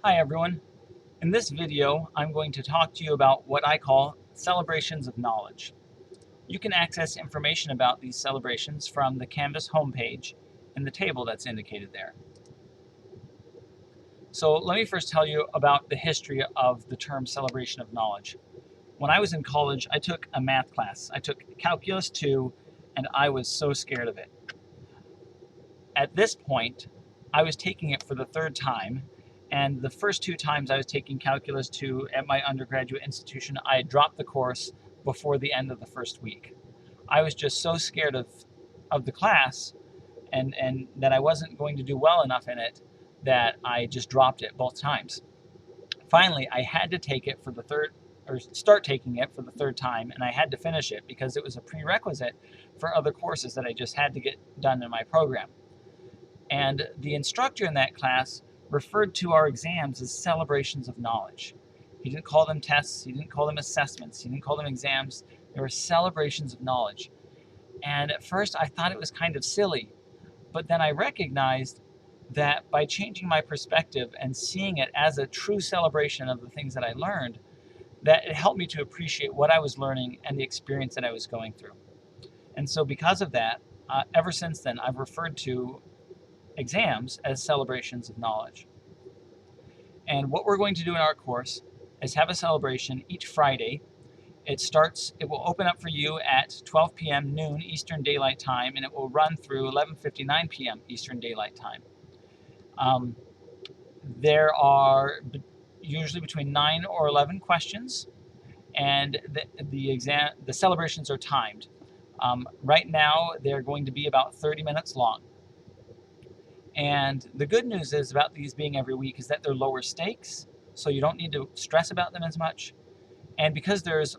Hi everyone. In this video, I'm going to talk to you about what I call celebrations of knowledge. You can access information about these celebrations from the Canvas homepage in the table that's indicated there. So let me first tell you about the history of the term celebration of knowledge. When I was in college, I took a math class. I took Calculus 2, and I was so scared of it. At this point, I was taking it for the third time, and the first two times I was taking Calculus 2 at my undergraduate institution, I had dropped the course before the end of the first week. I was just so scared of the class and that I wasn't going to do well enough in it that I just dropped it both times. Finally, I had to take it for the third, or start taking it for the third time, and I had to finish it because it was a prerequisite for other courses that I just had to get done in my program. And the instructor in that class referred to our exams as celebrations of knowledge. He didn't call them tests, he didn't call them assessments, he didn't call them exams. They were celebrations of knowledge. And at first I thought it was kind of silly, but then I recognized that by changing my perspective and seeing it as a true celebration of the things that I learned, that it helped me to appreciate what I was learning and the experience that I was going through. And so because of that, ever since then, I've referred to exams as celebrations of knowledge. And what we're going to do in our course is have a celebration each Friday. It will open up for you at 12 p.m. noon Eastern Daylight Time, and it will run through 11:59 p.m. Eastern Daylight Time. There are usually between 9 or 11 questions, and the celebrations are timed. Right now, they're going to be about 30 minutes long. And the good news is about these being every week is that they're lower stakes, so you don't need to stress about them as much. And because there's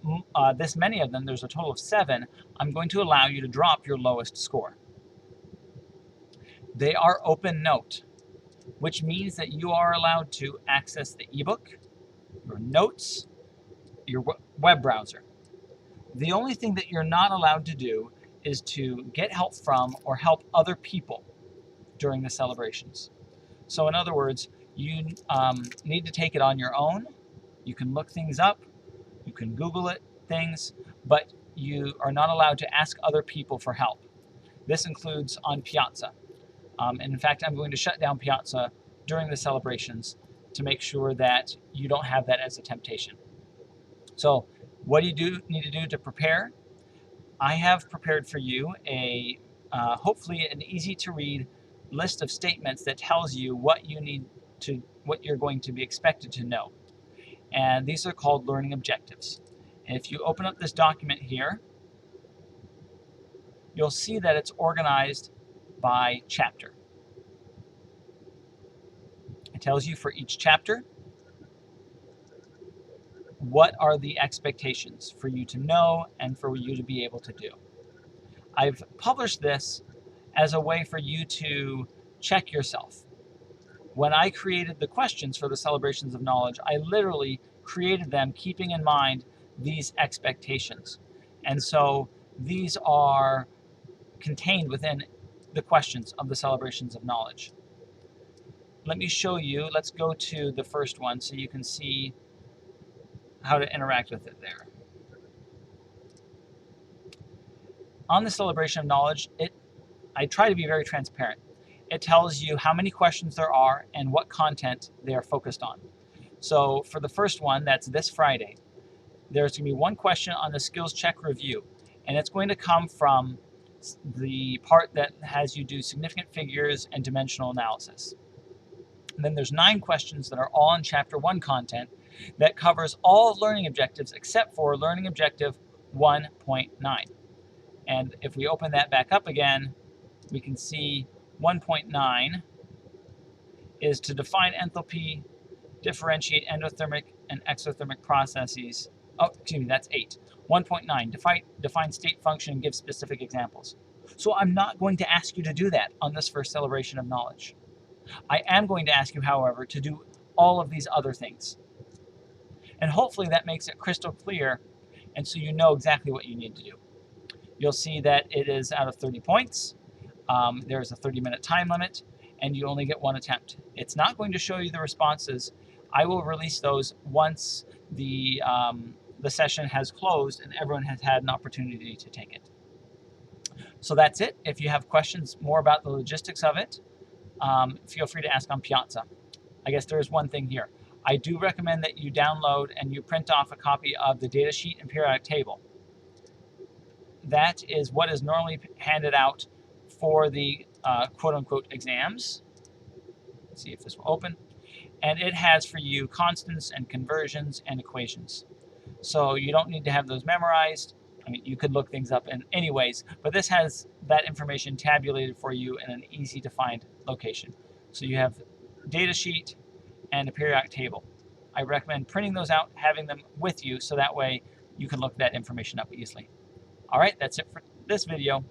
this many of them, there's a total of 7, I'm going to allow you to drop your lowest score. They are open note, which means that you are allowed to access the ebook, your notes, your web browser. The only thing that you're not allowed to do is to get help from or help other people during the celebrations. So in other words, you need to take it on your own. You can look things up, you can Google things, but you are not allowed to ask other people for help. This includes on Piazza. And in fact, I'm going to shut down Piazza during the celebrations to make sure that you don't have that as a temptation. So what do you need to do to prepare? I have prepared for you hopefully an easy to read list of statements that tells you what you're going to be expected to know. And these are called learning objectives. And if you open up this document here, you'll see that it's organized by chapter. It tells you for each chapter what are the expectations for you to know and for you to be able to do. I've published this as a way for you to check yourself. When I created the questions for the celebrations of knowledge, I literally created them keeping in mind these expectations. And so these are contained within the questions of the celebrations of knowledge. Let me show you. Let's go to the first one so you can see how to interact with it there. On the celebration of knowledge, I try to be very transparent. It tells you how many questions there are and what content they are focused on. So for the first one, that's this Friday, there's going to be one question on the skills check review, and it's going to come from the part that has you do significant figures and dimensional analysis. And then there's 9 questions that are all in Chapter 1 content that covers all learning objectives except for learning objective 1.9. And if we open that back up again, we can see 1.9 is to define enthalpy, differentiate endothermic and exothermic processes. Oh, excuse me, that's 8. 1.9, define state function and give specific examples. So I'm not going to ask you to do that on this first celebration of knowledge. I am going to ask you, however, to do all of these other things. And hopefully that makes it crystal clear, and so you know exactly what you need to do. You'll see that it is out of 30 points. There's a 30-minute time limit, and you only get 1 attempt. It's not going to show you the responses I will release those once the session has closed and everyone has had an opportunity to take it. So that's it. If you have questions more about the logistics of it, feel free to ask on Piazza. I guess there is one thing here. I do recommend that you download and you print off a copy of the data sheet and periodic table. That is what is normally handed out for the quote-unquote exams. Let's see if this will open. And it has for you constants and conversions and equations. So you don't need to have those memorized. I mean, you could look things up in anyways, but this has that information tabulated for you in an easy to find location. So you have data sheet and a periodic table. I recommend printing those out, having them with you, so that way you can look that information up easily. All right, that's it for this video.